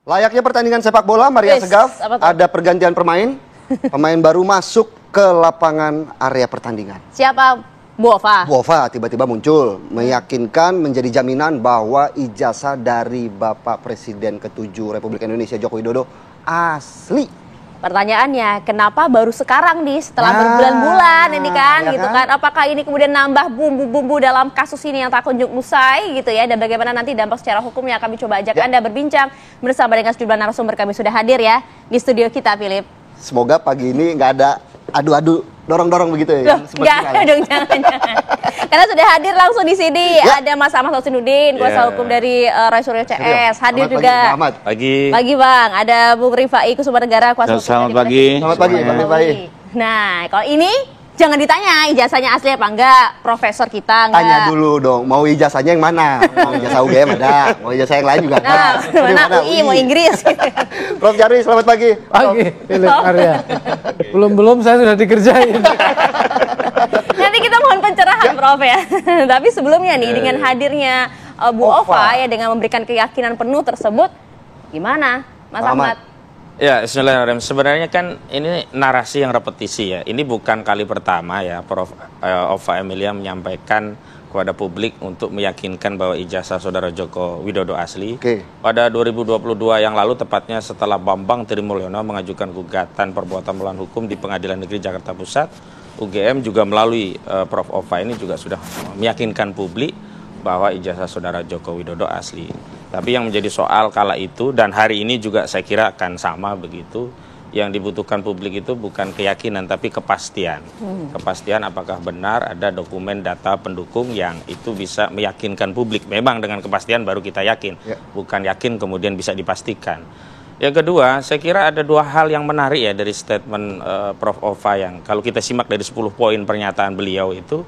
Layaknya pertandingan sepak bola, Maria Segaf, ada pergantian pemain. Pemain baru masuk ke lapangan area pertandingan. Siapa? Bu Ova. Bu Ova tiba-tiba muncul, meyakinkan menjadi jaminan bahwa ijazah dari Bapak Presiden ke-7 Republik Indonesia Joko Widodo asli. Pertanyaannya, kenapa baru sekarang nih setelah berbulan-bulan ini kan, gitu kan? Apakah ini kemudian nambah bumbu-bumbu dalam kasus ini yang tak kunjung usai gitu ya? Dan bagaimana nanti dampak secara hukumnya, kami coba ajak Anda berbincang bersama dengan sejumlah narasumber kami sudah hadir ya di studio kita, Philip. Semoga pagi ini nggak ada adu-adu dorong-dorong begitu ya? Nggak ada dong, jangan-jangan. Karena sudah hadir langsung di sini, ada Mas Ahmad Husainuddin, kuasa hukum dari Roy Suryo CS, hadir juga. Pagi. Pagi Bang, ada Bung Rifai Kusumanegara, kuasa hukum. Selamat pagi. Selamat pagi, Bang Rifai. Nah, kalau ini jangan ditanya ijazahnya asli apa enggak, profesor kita enggak. Tanya dulu dong, mau ijazahnya yang mana? Mau ijazah UGM ada, mau ijazah yang lain juga ada. Nah, mana UI, mau Inggris. Prof Jarwi, selamat pagi. Pagi, Philip Arya. Belum saya sudah dikerjain. Nanti kita mohon pencerahan, Prof ya. Tapi sebelumnya nih, dengan hadirnya Bu Ova ya, dengan memberikan keyakinan penuh tersebut, gimana, Mas Ahmad? Ya, Bismillahirrahmanirrahim. Sebenarnya kan ini narasi yang repetisi ya. Ini bukan kali pertama ya Prof Ova Emilia menyampaikan kepada publik untuk meyakinkan bahwa ijazah Saudara Joko Widodo asli. Pada 2022 yang lalu, tepatnya setelah Bambang Trimulyono mengajukan gugatan perbuatan melawan hukum di Pengadilan Negeri Jakarta Pusat, UGM juga melalui Prof Ova ini juga sudah meyakinkan publik bahwa ijazah Saudara Joko Widodo asli. Tapi yang menjadi soal kala itu dan hari ini juga saya kira akan sama begitu. Yang dibutuhkan publik itu bukan keyakinan tapi kepastian. Kepastian apakah benar ada dokumen data pendukung yang itu bisa meyakinkan publik. Memang dengan kepastian baru kita yakin. Bukan yakin kemudian bisa dipastikan. Yang kedua, saya kira ada dua hal yang menarik ya dari statement Prof Ova yang kalau kita simak dari 10 poin pernyataan beliau itu.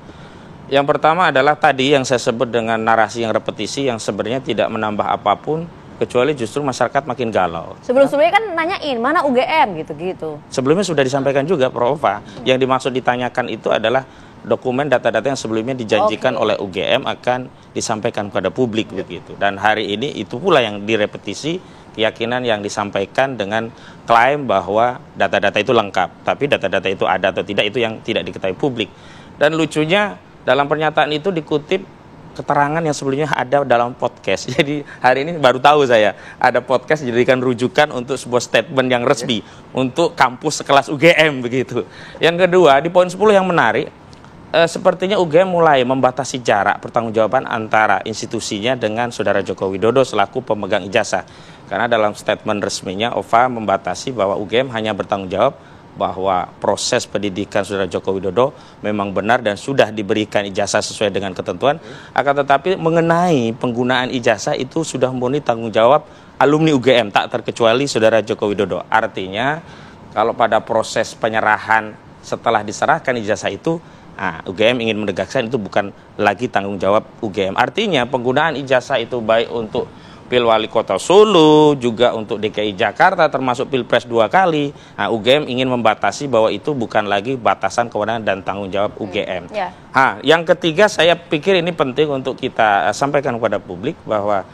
Yang pertama adalah tadi yang saya sebut dengan narasi yang repetisi yang sebenarnya tidak menambah apapun kecuali justru masyarakat makin galau. Sebelum-sebelumnya kan nanyain mana UGM gitu-gitu. Sebelumnya sudah disampaikan juga Prof Ova. Yang dimaksud ditanyakan itu adalah dokumen data-data yang sebelumnya dijanjikan oleh UGM akan disampaikan kepada publik begitu. Dan hari ini itu pula yang direpetisi, keyakinan yang disampaikan dengan klaim bahwa data-data itu lengkap. Tapi data-data itu ada atau tidak itu yang tidak diketahui publik. Dan lucunya dalam pernyataan itu dikutip keterangan yang sebelumnya ada dalam podcast. Jadi hari ini baru tahu saya ada podcast dijadikan rujukan untuk sebuah statement yang resmi untuk kampus sekelas UGM begitu. Yang kedua, di poin 10 yang menarik, sepertinya UGM mulai membatasi jarak pertanggungjawaban antara institusinya dengan Saudara Joko Widodo selaku pemegang ijazah. Karena dalam statement resminya Ova membatasi bahwa UGM hanya bertanggung jawab bahwa proses pendidikan Saudara Joko Widodo memang benar dan sudah diberikan ijazah sesuai dengan ketentuan, akan tetapi mengenai penggunaan ijazah itu sudah murni tanggung jawab alumni UGM, tak terkecuali Saudara Joko Widodo. Artinya kalau pada proses penyerahan setelah diserahkan ijazah itu, UGM ingin menegaskan itu bukan lagi tanggung jawab UGM. Artinya penggunaan ijazah itu baik untuk Pil Wali Kota Solo, juga untuk DKI Jakarta, termasuk Pilpres 2 kali. UGM ingin membatasi bahwa itu bukan lagi batasan kewenangan dan tanggung jawab UGM. Yang ketiga, saya pikir ini penting untuk kita sampaikan kepada publik bahwa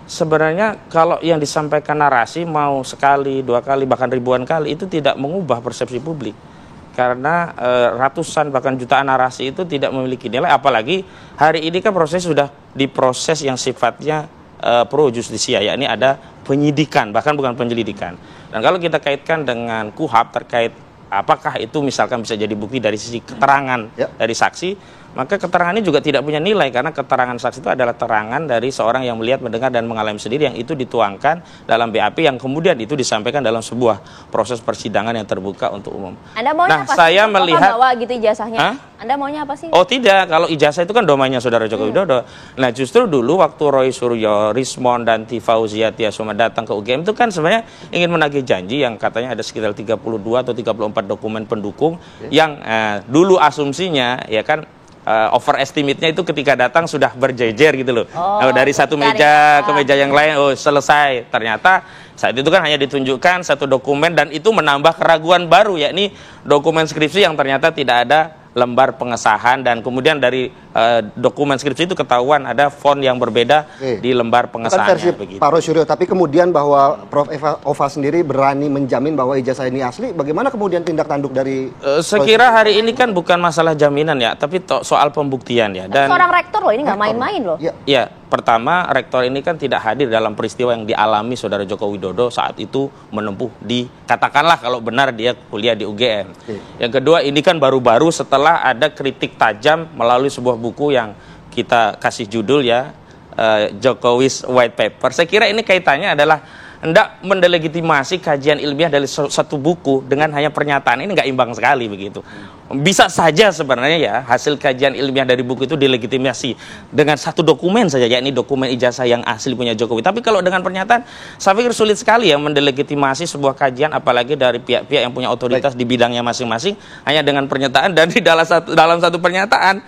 sebenarnya kalau yang disampaikan narasi mau sekali, 2 kali, bahkan ribuan kali, itu tidak mengubah persepsi publik. Karena ratusan bahkan jutaan narasi itu tidak memiliki nilai, apalagi hari ini kan proses sudah diproses yang sifatnya pro justisia, yakni ada penyidikan, bahkan bukan penyelidikan. Dan kalau kita kaitkan dengan KUHAP terkait apakah itu misalkan bisa jadi bukti dari sisi keterangan dari saksi, maka keterangan ini juga tidak punya nilai karena keterangan saksi itu adalah keterangan dari seorang yang melihat, mendengar, dan mengalami sendiri yang itu dituangkan dalam BAP yang kemudian itu disampaikan dalam sebuah proses persidangan yang terbuka untuk umum. Anda maunya apa saya sih? Melihat bawa gitu ijazahnya? Anda maunya apa sih? Oh tidak, kalau ijazah itu kan domainnya Saudara Joko Widodo. Nah justru dulu waktu Roy Suryo, Rismon, dan Fauzia Tiasoma datang ke UGM itu kan sebenarnya ingin menagih janji yang katanya ada sekitar 32 atau 34 dokumen pendukung yang dulu asumsinya ya kan overestimate-nya itu ketika datang sudah berjejer gitu loh. Dari satu meja ke meja yang lain, selesai. Ternyata saat itu kan hanya ditunjukkan satu dokumen dan itu menambah keraguan baru, yakni dokumen skripsi yang ternyata tidak ada lembar pengesahan, dan kemudian dari dokumen skripsi itu ketahuan ada font yang berbeda di lembar Bukan pengesahannya. versi Begitu. Pak Roy Suryo, tapi kemudian bahwa Prof. Ova sendiri berani menjamin bahwa ijazah ini asli, bagaimana kemudian tindak tanduk dari Sekira hari ini kan bukan masalah jaminan ya, tapi soal pembuktian ya. Dan seorang rektor loh, ini nggak main-main loh. Ya. ya, pertama rektor ini kan tidak hadir dalam peristiwa yang dialami Saudara Joko Widodo saat itu menempuh di, katakanlah kalau benar dia kuliah di UGM. Yang kedua, ini kan baru-baru setelah ada kritik tajam melalui sebuah buku yang kita kasih judul ya, Jokowi's White Paper. Saya kira ini kaitannya adalah hendak mendelegitimasi kajian ilmiah dari satu buku dengan hanya pernyataan. Ini nggak imbang sekali begitu. Bisa saja sebenarnya ya hasil kajian ilmiah dari buku itu dilegitimasi dengan satu dokumen saja, yakni dokumen ijazah yang asli punya Jokowi. Tapi kalau dengan pernyataan, saya pikir sulit sekali ya mendelegitimasi sebuah kajian, apalagi dari pihak-pihak yang punya otoritas di bidangnya masing-masing, hanya dengan pernyataan. Dan di dalam satu pernyataan,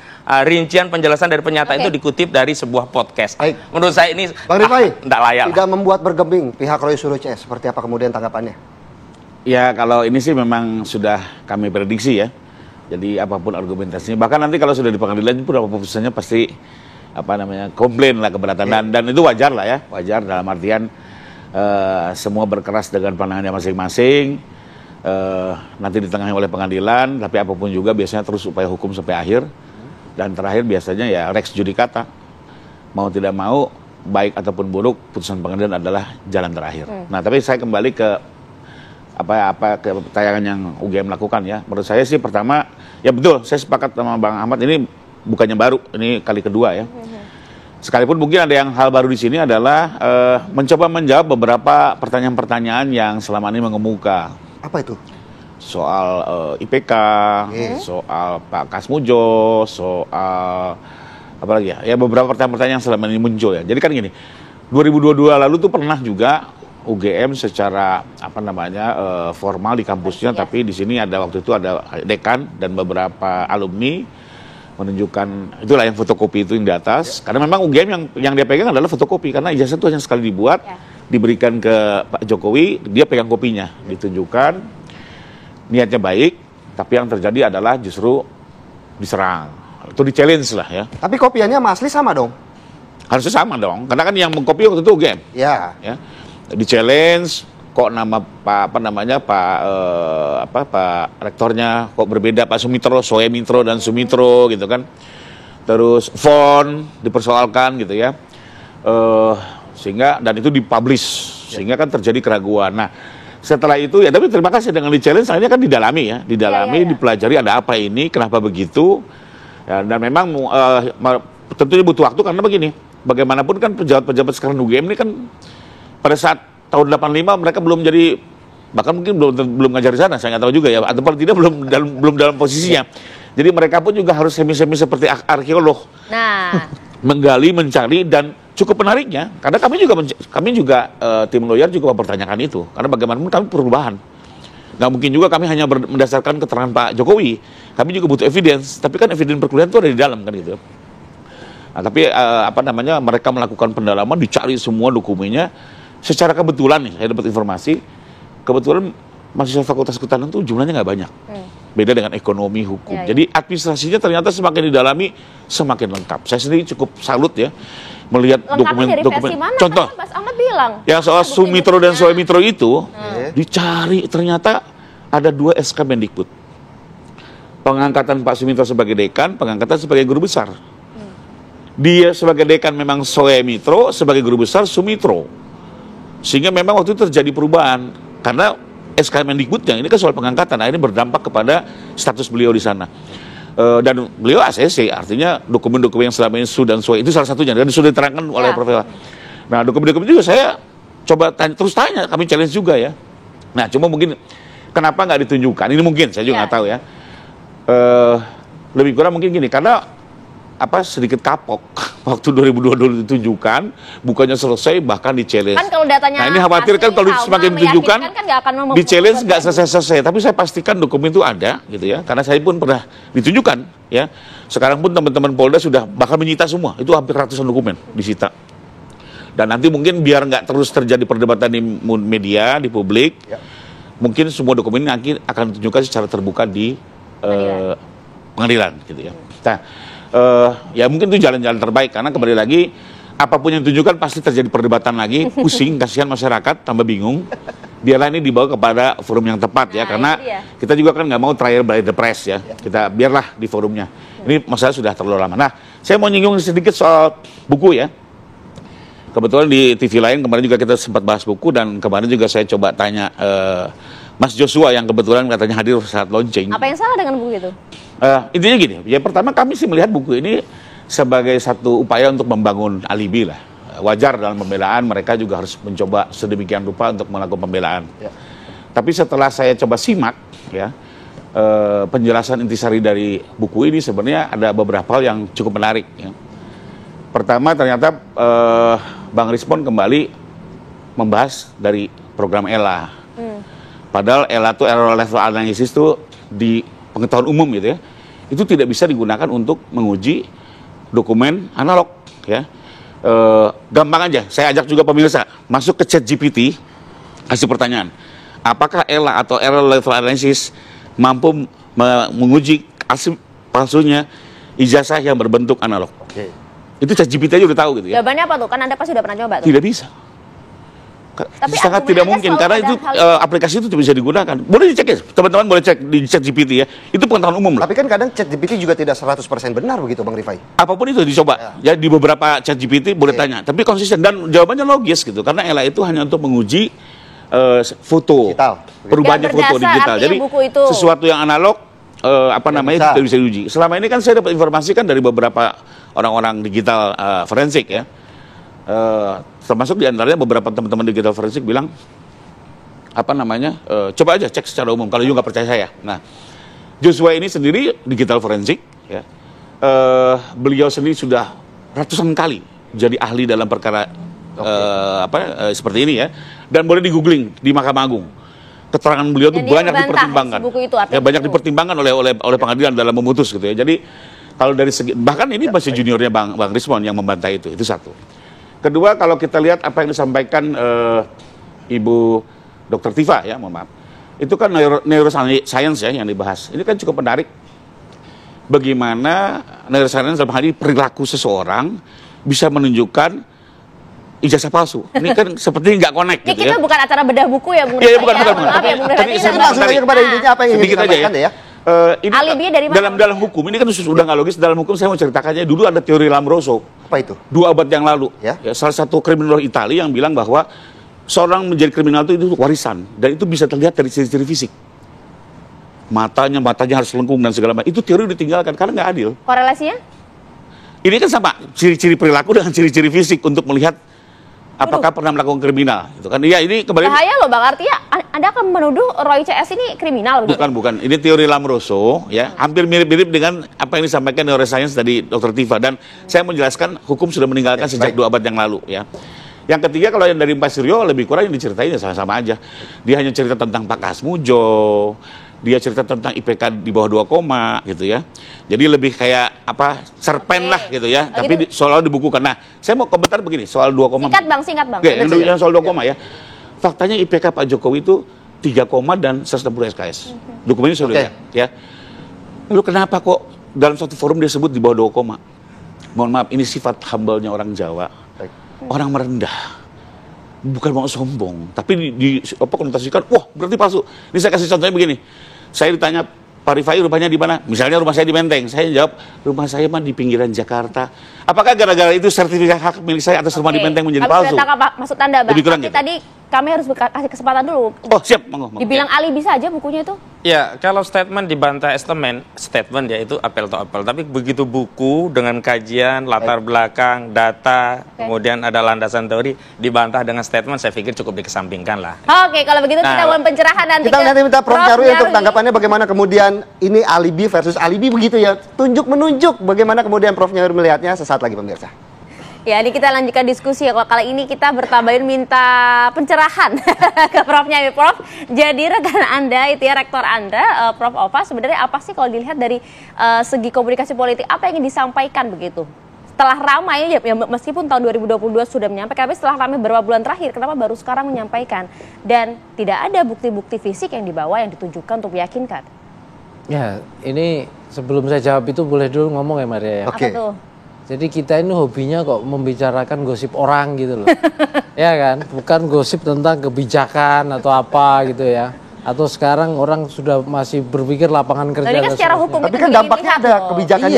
rincian penjelasan dari pernyataan itu dikutip dari sebuah podcast. Baik. Menurut saya ini Bang Rifai, tidak layak. tidak membuat bergeming pihak Roy Suryo CS. Seperti apa kemudian tanggapannya? Ya, kalau ini sih memang sudah kami prediksi ya. Jadi apapun argumentasinya, bahkan nanti kalau sudah di pengadilan pun putusannya pasti komplain lah, keberatan, dan itu wajar lah ya, wajar dalam artian semua berkeras dengan pandangannya masing-masing, nanti ditengahi oleh pengadilan, tapi apapun juga biasanya terus upaya hukum sampai akhir, dan terakhir biasanya ya rex judicata, mau tidak mau baik ataupun buruk putusan pengadilan adalah jalan terakhir. Nah, tapi saya kembali ke ke tayangan yang UGM lakukan ya. Menurut saya sih pertama, ya betul, saya sepakat sama Bang Ahmad, ini bukannya baru, ini kali kedua ya. Sekalipun mungkin ada yang hal baru di sini adalah mencoba menjawab beberapa pertanyaan-pertanyaan yang selama ini mengemuka. Apa itu? Soal IPK, soal Pak Kasmujo, soal apa lagi ya? Ya beberapa pertanyaan-pertanyaan yang selama ini muncul ya. Jadi kan gini, 2022 lalu tuh pernah juga UGM secara formal di kampusnya, tapi di sini ada waktu itu ada dekan dan beberapa alumni menunjukkan, itulah yang fotokopi itu yang di atas, karena memang UGM yang dia pegang adalah fotokopi, karena ijazah itu hanya sekali dibuat, diberikan ke Pak Jokowi, dia pegang kopinya, ditunjukkan, niatnya baik, tapi yang terjadi adalah justru diserang, itu di-challenge lah ya. Tapi kopiannya sama asli sama dong? Harusnya sama dong, karena kan yang mengkopi waktu itu UGM. Ya. Di-challenge, kok nama Pak rektornya kok berbeda, Pak Sumitro, Soemitro dan Sumitro gitu kan. Terus font dipersoalkan gitu ya. Sehingga dan itu dipublish, sehingga kan terjadi keraguan. Nah, setelah itu ya, tapi terima kasih dengan di-challenge, akhirnya kan didalami ya, dipelajari ada apa ini, kenapa begitu. Ya, dan memang tentunya butuh waktu, karena begini, bagaimanapun kan pejabat-pejabat sekarang UGM ini kan pada saat tahun 85 mereka belum jadi, bahkan mungkin belum ngajar di sana, saya nggak tahu juga ya, atau paling tidak belum dalam posisinya. Jadi mereka pun juga harus semi-semi seperti arkeolog. Nah, menggali, mencari, dan cukup menariknya karena kami juga tim lawyer juga mempertanyakan itu, karena bagaimanapun kami perubahan. Nggak mungkin juga kami hanya mendasarkan keterangan Pak Jokowi, kami juga butuh evidence, tapi kan evidence perkuliahan itu ada di dalam kan gitu. Nah, tapi mereka melakukan pendalaman, dicari semua dokumennya. Secara kebetulan nih, saya dapat informasi, kebetulan mahasiswa Fakultas Kehutanan itu jumlahnya nggak banyak. Beda dengan ekonomi, hukum. Jadi administrasinya ternyata semakin didalami, semakin lengkap. Saya sendiri cukup salut ya, melihat dokumen. Mana, contoh, kan Mas Ahmad bilang. Yang soal Sumitro dan Soemitro itu, dicari ternyata ada 2 SK Mendikbud. Pengangkatan Pak Sumitro sebagai dekan, pengangkatan sebagai guru besar. Dia sebagai dekan memang Soemitro, sebagai guru besar Sumitro. Sehingga memang waktu itu terjadi perubahan, karena SK Mendikbudnya ini kan soal pengangkatan, ini berdampak kepada status beliau di sana. Dan beliau ACC, artinya dokumen-dokumen yang selama ini Su dan Soe itu salah satunya, dan sudah diterangkan oleh Prof. Nah, dokumen-dokumen juga saya coba terus tanya, kami challenge juga ya. Nah, cuma mungkin kenapa nggak ditunjukkan, ini mungkin saya juga nggak tahu ya. Lebih kurang mungkin gini, karena sedikit kapok waktu 2022 ditunjukkan, bukannya selesai, bahkan di-challenge. Kan kalau datanya nah, ini khawatir kan kalau semakin ditunjukkan, di-challenge nggak selesai-selesai. Tapi saya pastikan dokumen itu ada, gitu ya. Karena saya pun pernah ditunjukkan, ya. Sekarang pun teman-teman Polda sudah bakal menyita semua. Itu hampir ratusan dokumen disita. Dan nanti mungkin biar nggak terus terjadi perdebatan di media, di publik, mungkin semua dokumen ini akan ditunjukkan secara terbuka di pengadilan, gitu ya. Nah, ya mungkin itu jalan-jalan terbaik, karena kembali lagi apapun yang ditunjukkan pasti terjadi perdebatan lagi, pusing, kasihan masyarakat, tambah bingung. Biarlah ini dibawa kepada forum yang tepat ya, karena kita juga kan nggak mau trial by the press ya. Kita biarlah di forumnya. Ini masalah sudah terlalu lama. Nah, saya mau nyinggung sedikit soal buku ya. Kebetulan di TV lain kemarin juga kita sempat bahas buku, dan kemarin juga saya coba tanya Mas Joshua yang kebetulan katanya hadir saat launching. Apa yang salah dengan buku itu? Intinya gini, ya pertama kami sih melihat buku ini sebagai satu upaya untuk membangun alibi lah. Wajar dalam pembelaan, mereka juga harus mencoba sedemikian rupa untuk melakukan pembelaan. Ya. Tapi setelah saya coba simak, ya penjelasan intisari dari buku ini sebenarnya ada beberapa hal yang cukup menarik. Ya. Pertama, ternyata Bang Rismon kembali membahas dari program ELA. Padahal ELA itu error level analysis itu di pengetahuan umum gitu ya, itu tidak bisa digunakan untuk menguji dokumen analog. Ya. Gampang aja, saya ajak juga pemirsa masuk ke ChatGPT, kasih pertanyaan, apakah ELA atau error level analysis mampu menguji asli palsunya ijazah yang berbentuk analog? Itu ChatGPT aja udah tahu gitu ya. Jawabannya apa tuh? Kan Anda pasti udah pernah coba tuh. Tidak bisa. Tapi sangat tidak mungkin, karena itu aplikasi itu tidak bisa digunakan. Boleh dicek ya, teman-teman boleh cek di ChatGPT ya. Itu pengetahuan umum lah. Tapi kan kadang ChatGPT juga tidak 100% benar begitu Bang Rifai. Apapun itu dicoba. Ya di beberapa ChatGPT boleh tanya, tapi konsisten dan jawabannya logis gitu. Karena ELA itu hanya untuk menguji foto, digital. Perubahannya foto digital. Jadi sesuatu yang analog namanya tidak bisa diuji. Selama ini kan saya dapat informasi kan dari beberapa orang-orang digital forensik ya. Termasuk diantaranya beberapa teman-teman digital forensik bilang coba aja cek secara umum kalau juga nggak percaya saya. Nah, Joshua ini sendiri digital forensik ya, beliau sendiri sudah ratusan kali jadi ahli dalam perkara seperti ini ya, dan boleh di googling di Mahkamah Agung. Keterangan beliau itu banyak dipertimbangkan, banyak dipertimbangkan oleh pengadilan dalam memutus gitu ya. Jadi kalau dari segi, bahkan ini masih juniornya Bang Rismon yang membantah itu satu. Kedua, kalau kita lihat apa yang disampaikan Ibu Dr. Tifa ya, mohon maaf, itu kan neuroscience ya yang dibahas. Ini kan cukup menarik. Bagaimana neuroscience dalam hal ini perilaku seseorang bisa menunjukkan ijazah palsu. Ini kan seperti nggak connect gitu ya. Ini kita bukan acara bedah buku ya, Bung. Iya, bukan. Tapi saya langsung aja kepada intinya apa yang ingin disampaikan ya. Ini alibinya dari mana? Dalam hukum ini kan sudah nggak logis. Dalam hukum saya mau ceritakannya, dulu ada teori Lamroso. Apa itu? 2 abad yang lalu. Ya, salah satu kriminolog Italia yang bilang bahwa seorang menjadi kriminal itu warisan, dan itu bisa terlihat dari ciri-ciri fisik. Matanya harus lengkung dan segala macam. Itu teori ditinggalkan karena nggak adil. Korelasinya? Ini kan sama ciri-ciri perilaku dengan ciri-ciri fisik untuk melihat apakah pernah melakukan kriminal, gitu kan? Ya, ini kembali. Bahaya loh, Bang. Artinya Anda akan menuduh Roy CS ini kriminal, begitu? Bukan. Ini teori Lamroso, ya, hampir mirip-mirip dengan apa yang disampaikan neuroscience dari Dr. Tifa. Dan saya menjelaskan hukum sudah meninggalkan sejak 2 abad yang lalu, ya. Yang ketiga, kalau yang dari Pak Suryo lebih kurang yang diceritain ya sama-sama aja. Dia hanya cerita tentang Pak Kasmujo, dia cerita tentang IPK di bawah 2, gitu ya. Jadi lebih kayak cerpen lah gitu ya. Tapi soal dibukukan. Nah, saya mau komentar begini soal 2, singkat bang. Oke, yang soal 2, ya. Faktanya IPK Pak Jokowi itu 3, dan 160 SKS. Dokumennya sudah lihat ya. Lalu kenapa kok dalam satu forum dia sebut di bawah 2? Mohon maaf, ini sifat humble-nya orang Jawa. Orang merendah. Bukan mau sombong, tapi konotasikan, wah berarti palsu. Ini saya kasih contohnya begini. Saya ditanya, Pak Rifai rumahnya di mana? Misalnya rumah saya di Menteng. Saya jawab, rumah saya mah di pinggiran Jakarta. Apakah gara-gara itu sertifikat hak milik saya atas rumah di Menteng menjadi palsu? Maksud Anda, Bang. Lebih kurang gitu. Tadi kami harus kasih kesempatan dulu. Oh, siap. Monggo. Dibilang alibi saja bukunya itu? Ya, kalau statement dibantah statement ya itu apel to apel. Tapi begitu buku dengan kajian, latar belakang, data, kemudian ada landasan teori, dibantah dengan statement, saya pikir cukup dikesampingkan lah. Oke, kalau begitu kita mohon pencerahan nanti. Kita nanti minta Prof. Nyarwi untuk tanggapannya bagaimana kemudian ini alibi versus alibi begitu ya. Tunjuk-menunjuk bagaimana kemudian Prof. Nyarwi melihatnya sesaat lagi pemirsa. Ya, ini kita lanjutkan diskusi ya. Kalau kali ini kita bertabayun minta pencerahan ke Prof. Nyarwi. Prof, jadi rekan Anda, itu ya rektor Anda, Prof. Ova, sebenarnya apa sih kalau dilihat dari segi komunikasi politik, apa yang ingin disampaikan begitu? Setelah ramai, ya meskipun tahun 2022 sudah menyampaikan, tapi setelah ramai beberapa bulan terakhir, kenapa baru sekarang menyampaikan? Dan tidak ada bukti-bukti fisik yang dibawa, yang ditunjukkan untuk meyakinkan. Ya, ini sebelum saya jawab itu boleh dulu ngomong ya Maria ya. Oke. Apa tuh? Jadi kita ini hobinya kok membicarakan gosip orang gitu loh. Ya kan? Bukan gosip tentang kebijakan atau apa gitu ya. Atau sekarang orang sudah masih berpikir lapangan kerja. Nah, ini kan dan secara seterusnya. hukum Tapi itu kan begini dampaknya lihat ada loh. kebijakan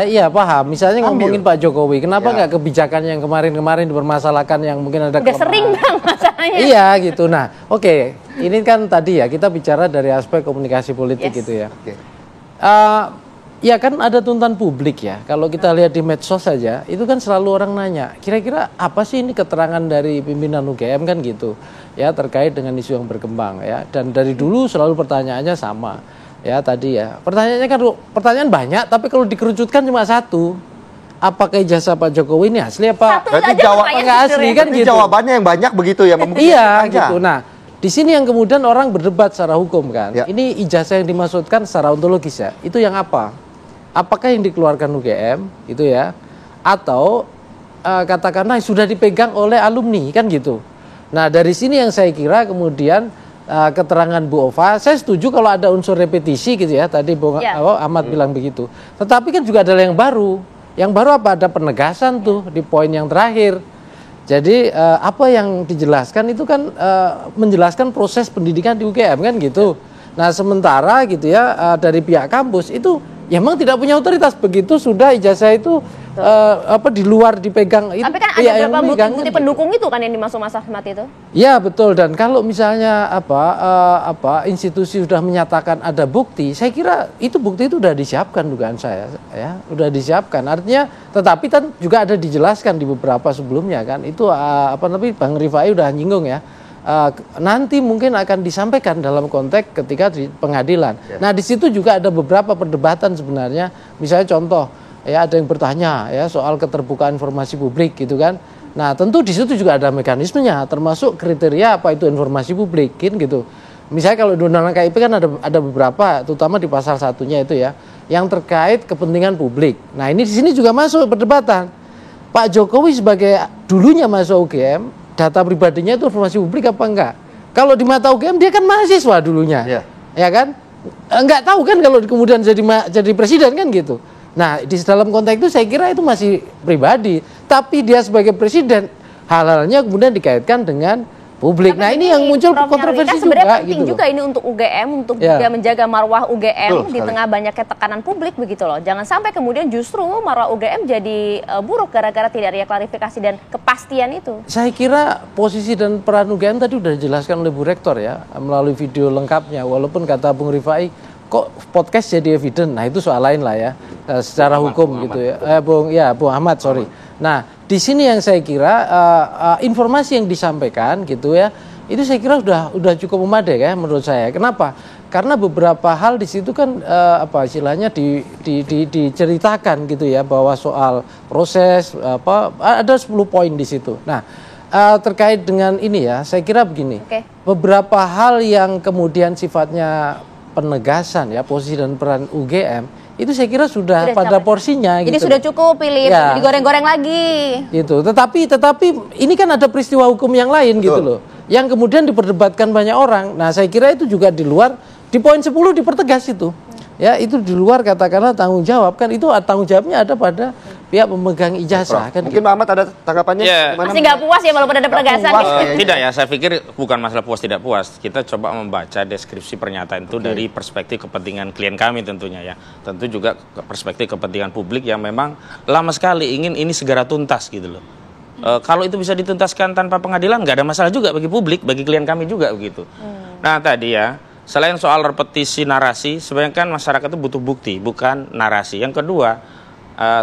Iya, paham. Misalnya ngomongin Pak Jokowi, kenapa Ya. nggak kebijakan yang kemarin-kemarin dipermasalahkan yang mungkin ada Udah sering bang masalahnya. Iya gitu. Nah, oke. Ini kan tadi ya kita bicara dari aspek komunikasi politik Yes. gitu ya. Oke. Ya kan ada tuntutan publik ya. Kalau kita lihat di medsos saja, itu kan selalu orang nanya, kira-kira apa sih ini keterangan dari pimpinan UGM kan gitu. Ya terkait dengan isu yang berkembang ya. Dan dari dulu selalu pertanyaannya sama. Ya tadi ya. Pertanyaannya kan pertanyaan banyak, tapi kalau dikerucutkan cuma satu. Apakah ijazah Pak Jokowi ini asli apa? Satu Berarti aja jawab- pertanyaan nggak asli jujur kan Jadi gitu. jawabannya yang banyak begitu ya. membuktikan Iya panjang. gitu. Nah, di sini yang kemudian orang berdebat secara hukum kan. Ya. Ini ijazah yang dimaksudkan secara ontologis ya. Itu yang apa? Apakah yang dikeluarkan UGM itu ya? Atau katakanlah sudah dipegang oleh alumni kan gitu. Nah, dari sini yang saya kira kemudian keterangan Bu Ova, saya setuju kalau ada unsur repetisi gitu ya. Tadi Bung Ya. Ahmad bilang begitu. Tetapi kan juga ada yang baru. Yang baru apa? Ada penegasan tuh di poin yang terakhir. Jadi apa yang dijelaskan itu kan menjelaskan proses pendidikan di UGM kan gitu. Nah sementara gitu ya dari pihak kampus itu ya memang tidak punya otoritas begitu sudah ijazah itu di luar dipegang. Tapi kan pihak ada yang beberapa memegang, bukti kan pendukung itu kan yang dimaksud Mas Ahmad itu. Ya betul, dan kalau misalnya institusi sudah menyatakan ada bukti, saya kira itu bukti itu sudah disiapkan dugaan saya ya, sudah disiapkan. Artinya tetapi kan juga ada dijelaskan di beberapa sebelumnya kan. Itu Bang Rifai udah nyinggung ya. Nanti mungkin akan disampaikan dalam konteks ketika di pengadilan. Nah, di situ juga ada beberapa perdebatan sebenarnya. Misalnya contoh ya ada yang bertanya ya soal keterbukaan informasi publik gitu kan. Nah tentu di situ juga ada mekanismenya termasuk kriteria apa itu informasi publik gitu. Misalnya kalau di Undang-Undang KIP kan ada beberapa terutama di pasal satunya itu ya yang terkait kepentingan publik. Nah ini di sini juga masuk perdebatan. Pak Jokowi sebagai dulunya masuk UGM data pribadinya itu informasi publik apa enggak? Kalau di mata UGM dia kan mahasiswa dulunya, ya kan? Enggak tahu kan kalau kemudian jadi presiden kan gitu. Nah, di dalam konteks itu saya kira itu masih pribadi, tapi dia sebagai presiden hal-halnya kemudian dikaitkan dengan publik. Nah, ini yang muncul Prof. kontroversi Nyarwi, sebenarnya juga penting gitu. juga ini untuk UGM untuk Ya. juga menjaga marwah UGM Betul di sekali. tengah banyaknya tekanan publik begitu loh. Jangan sampai kemudian justru marwah UGM jadi buruk gara-gara tidak ada klarifikasi dan kepastian itu. Saya kira posisi dan peran UGM tadi sudah dijelaskan oleh Bu Rektor ya melalui video lengkapnya. Walaupun kata Bung Rifai kok podcast jadi evident. Nah, itu soal lain lah ya. Secara hukum gitu ya. Bung Ahmad, sorry. Nah, di sini yang saya kira informasi yang disampaikan gitu ya, itu saya kira udah cukup memadai ya menurut saya. Kenapa? Karena beberapa hal di situ kan istilahnya diceritakan gitu ya bahwa soal proses ada 10 poin di situ. Nah, terkait dengan ini ya, saya kira begini. Oke. Beberapa hal yang kemudian sifatnya penegasan ya posisi dan peran UGM itu saya kira sudah pada sampai. porsinya. Jadi gitu. sudah cukup pilih Ya. digoreng-goreng lagi. Gitu. Tetapi ini kan ada peristiwa hukum yang lain gitu loh. Yang kemudian diperdebatkan banyak orang. Nah, saya kira itu juga di luar di poin 10 dipertegas itu. Ya, itu di luar katakanlah tanggung jawab kan itu tanggung jawabnya ada pada pihak pemegang ijazah kan. Mungkin Pak Ahmad ada tanggapannya? Ya. Gimana? Masih nggak puas ya walaupun ada penegasan. puas. ya. Tidak ya, saya pikir bukan masalah puas tidak puas. Kita coba membaca deskripsi pernyataan itu dari perspektif kepentingan klien kami tentunya ya. Tentu juga perspektif kepentingan publik yang memang lama sekali ingin ini segera tuntas gitu loh. Kalau itu bisa dituntaskan tanpa pengadilan nggak ada masalah juga bagi publik, bagi klien kami juga begitu. Nah tadi ya, selain soal repetisi narasi, sebenarnya kan masyarakat itu butuh bukti, bukan narasi. Yang kedua,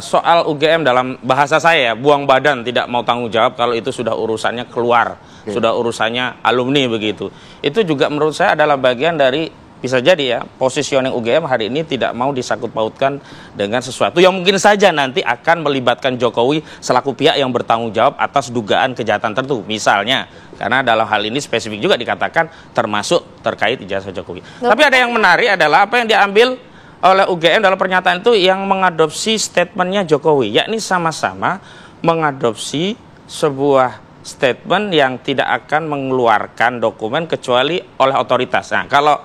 soal UGM dalam bahasa saya, buang badan, tidak mau tanggung jawab kalau itu sudah urusannya keluar, sudah urusannya alumni begitu. Itu juga menurut saya adalah bagian dari, bisa jadi ya, positioning UGM hari ini tidak mau disangkut pautkan dengan sesuatu yang mungkin saja nanti akan melibatkan Jokowi selaku pihak yang bertanggung jawab atas dugaan kejahatan tertentu. Misalnya, karena dalam hal ini spesifik juga dikatakan termasuk terkait ijazah Jokowi. Tapi ada yang menarik adalah apa yang diambil oleh UGM dalam pernyataan itu yang mengadopsi statementnya Jokowi, yakni sama-sama mengadopsi sebuah statement yang tidak akan mengeluarkan dokumen kecuali oleh otoritas. Nah, kalau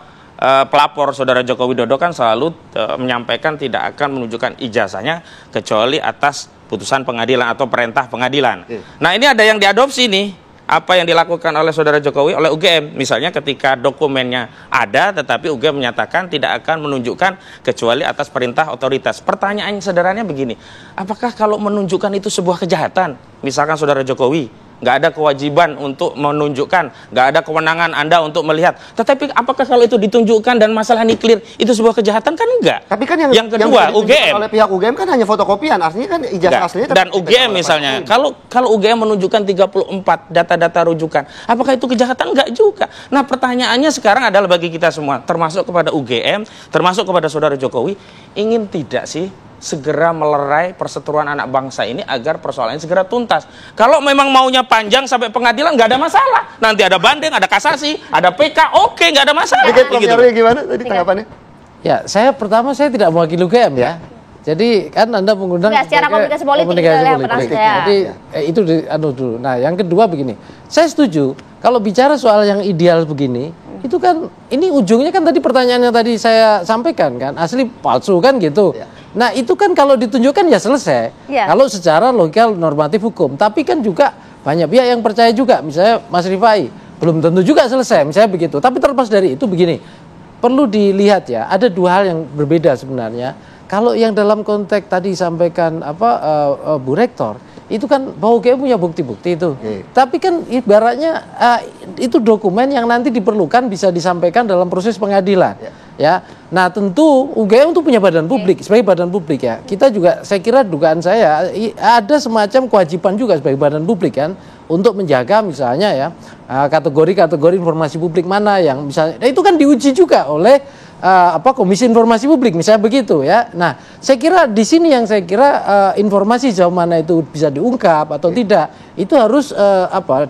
pelapor saudara Joko Widodo kan selalu menyampaikan tidak akan menunjukkan ijazahnya kecuali atas putusan pengadilan atau perintah pengadilan. Nah ini ada yang diadopsi nih, apa yang dilakukan oleh saudara Jokowi oleh UGM. Misalnya ketika dokumennya ada tetapi UGM menyatakan tidak akan menunjukkan kecuali atas perintah otoritas. Pertanyaan sederhananya begini, apakah kalau menunjukkan itu sebuah kejahatan? Misalkan saudara Jokowi nggak ada kewajiban untuk menunjukkan, nggak ada kewenangan Anda untuk melihat. Tetapi apakah kalau itu ditunjukkan dan masalah ini clear, itu sebuah kejahatan kan enggak? Tapi kan yang kedua, UGM oleh pihak UGM kan hanya fotokopian, artinya kan ijazah aslinya. Dan UGM misalnya, kalau UGM menunjukkan 34 data-data rujukan, apakah itu kejahatan? Enggak juga. Nah pertanyaannya sekarang adalah bagi kita semua, termasuk kepada UGM, termasuk kepada saudara Jokowi, ingin tidak sih segera melerai perseteruan anak bangsa ini agar persoalannya segera tuntas. Kalau memang maunya panjang sampai pengadilan nggak ada masalah. Nanti ada banding, ada kasasi, ada PK, oke nggak ada masalah. Gitu. Gimana tadi tanggapannya? Ya, saya tidak mewakili UGM ya. Jadi kan Anda mengundang secara komunikasi politik Jadi itu dulu. Nah, yang kedua begini. Saya setuju kalau bicara soal yang ideal begini, itu kan ini ujungnya kan tadi pertanyaannya tadi saya sampaikan kan, asli palsu kan gitu. Nah itu kan kalau ditunjukkan ya selesai. Kalau secara logika normatif hukum. Tapi kan juga banyak pihak yang percaya juga. Misalnya Mas Rifai, belum tentu juga selesai. Misalnya begitu. Tapi terlepas dari itu begini. Perlu dilihat ya. Ada dua hal yang berbeda sebenarnya. Kalau yang dalam konteks tadi disampaikan Bu Rektor. Itu kan bahwa UGM punya bukti-bukti itu. Tapi kan ibaratnya itu dokumen yang nanti diperlukan bisa disampaikan dalam proses pengadilan. Ya. Nah tentu UGM itu punya badan publik, sebagai badan publik ya. Kita juga, saya kira dugaan saya, ada semacam kewajiban juga sebagai badan publik kan, untuk menjaga misalnya ya, kategori-kategori informasi publik mana yang misalnya, nah itu kan diuji juga oleh Komisi Informasi Publik misalnya begitu ya. Nah, saya kira di sini yang saya kira informasi sejauh mana itu bisa diungkap atau tidak itu harus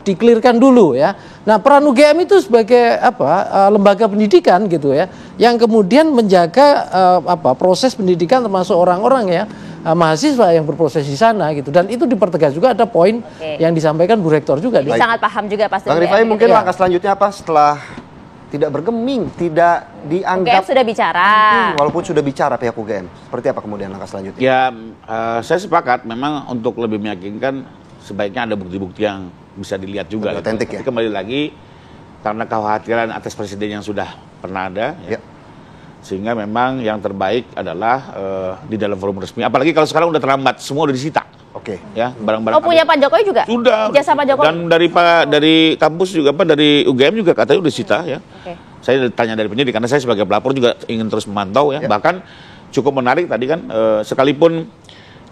diklirkan dulu ya. Nah, peran UGM itu sebagai lembaga pendidikan gitu ya, yang kemudian menjaga proses pendidikan termasuk orang-orang ya, mahasiswa yang berproses di sana gitu, dan itu dipertegas juga ada poin yang disampaikan Bu Rektor juga. Sangat paham juga pasti. Bang Rifai mungkin langkah selanjutnya apa setelah tidak bergeming, tidak dianggap UGM sudah bicara. Walaupun sudah bicara pihak UGM, seperti apa kemudian langkah selanjutnya? Ya, saya sepakat memang untuk lebih meyakinkan sebaiknya ada bukti-bukti yang bisa dilihat juga. Otentik ya. Tapi kembali lagi karena kekhawatiran atas presiden yang sudah pernah ada, ya. Sehingga memang yang terbaik adalah di dalam forum resmi. Apalagi kalau sekarang udah terlambat, semua udah disita. Ya, barang-barang. Punya Pak Jokowi juga? Sudah. Ijazah Pak Jokowi. Dan dari kampus juga dari UGM juga katanya udah disita ya. Saya tanya dari penyidik karena saya sebagai pelapor juga ingin terus memantau ya. Bahkan cukup menarik tadi kan sekalipun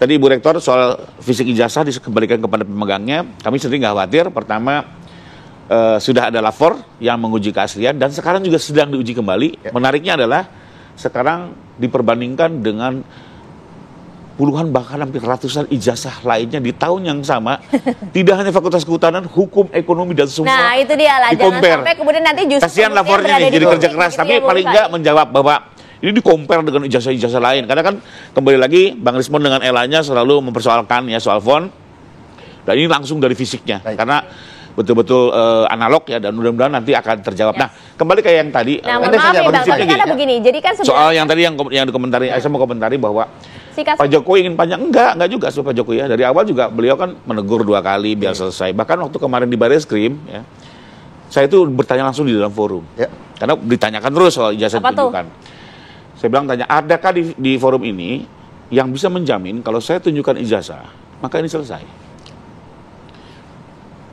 tadi Ibu Rektor soal fisik ijazah dikembalikan kepada pemegangnya, kami sendiri nggak khawatir. Pertama sudah ada lapor yang menguji keaslian dan sekarang juga sedang diuji kembali. Menariknya adalah sekarang diperbandingkan dengan puluhan bahkan hampir ratusan ijazah lainnya di tahun yang sama. Tidak hanya Fakultas Kehutanan, hukum, ekonomi dan semua. Nah itu dia lah, jangan sampai kemudian nanti justru kasihan lapornya nih, jadi kerja keras. Tapi paling nggak menjawab bahwa ini di-compare dengan ijazah-ijazah lain. Karena kan kembali lagi Bang Rismon dengan Elanya selalu mempersoalkan ya soal font. Dan ini langsung dari fisiknya. Karena betul-betul analog ya, dan mudah-mudahan nanti akan terjawab. Nah, kembali ke yang tadi. Nah, maaf nih Bang, tapi karena begini, jadi kan soal yang tadi yang dikomentari, saya mau komentari bahwa Pak Jokowi ingin panjang, enggak juga Pak Jokowi ya. Dari awal juga beliau kan menegur 2 kali biar selesai. Bahkan waktu kemarin di Barreskrim ya, saya itu bertanya langsung di dalam forum. Karena ditanyakan terus soal ijazah ditunjukkan. Saya bilang tanya, adakah di forum ini yang bisa menjamin kalau saya tunjukkan ijazah, maka ini selesai?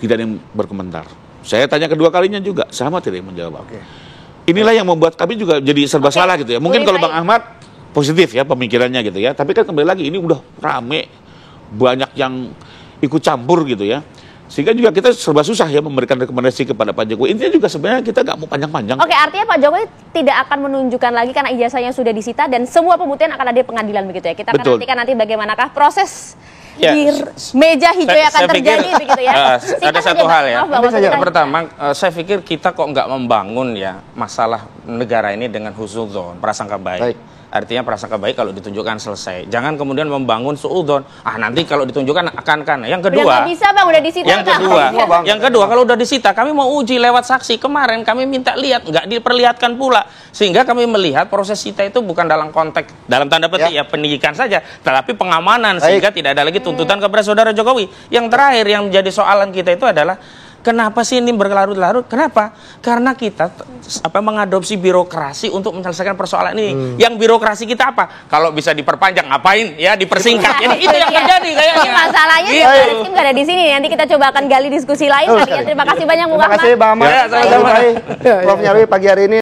Tidak ada yang berkomentar. Saya tanya kedua kalinya juga, sama tidak yang menjawab. Inilah yang membuat kami juga jadi serba salah gitu ya. Mungkin kalau Bang Ahmad positif ya pemikirannya gitu ya. Tapi kan kembali lagi ini udah rame, banyak yang ikut campur gitu ya. Sehingga juga kita serba susah ya memberikan rekomendasi kepada Pak Jokowi. Intinya juga sebenarnya kita nggak mau panjang-panjang. Artinya Pak Jokowi tidak akan menunjukkan lagi karena ijazahnya sudah disita dan semua pembuktian akan ada di pengadilan begitu ya. Kita akan nantikan nanti bagaimanakah proses di meja hijau yang akan terjadi begitu ya. Ada satu hal ya. Pertama, saya pikir kita kok nggak membangun ya masalah negara ini dengan husnudzon, prasangka baik. Artinya prasangka baik kalau ditunjukkan selesai. Jangan kemudian membangun suudzon. Nanti kalau ditunjukkan akan. Yang kedua, udah nggak bisa bang, udah disita. Yang kedua kalau udah disita, kami mau uji lewat saksi. Kemarin kami minta lihat, nggak diperlihatkan pula. Sehingga kami melihat proses sita itu bukan dalam konteks, dalam tanda petik ya pendidikan saja, tetapi pengamanan. Sehingga tidak ada lagi tuntutan kepada saudara Jokowi. Yang terakhir yang menjadi soalan kita itu adalah, kenapa sih ini berlarut-larut? Kenapa? Karena kita mengadopsi birokrasi untuk menyelesaikan persoalan ini. Yang birokrasi kita apa? Kalau bisa diperpanjang, ngapain? Ya dipersingkat. Jadi itu yang terjadi kayaknya. Ini masalahnya Rizky nggak ada di sini. Nanti kita coba akan gali diskusi lain kali ya. Terima kasih banyak. Terima kasih Bang Ahmad. Ya, sama-sama. Prof Nyarwi pagi hari ini.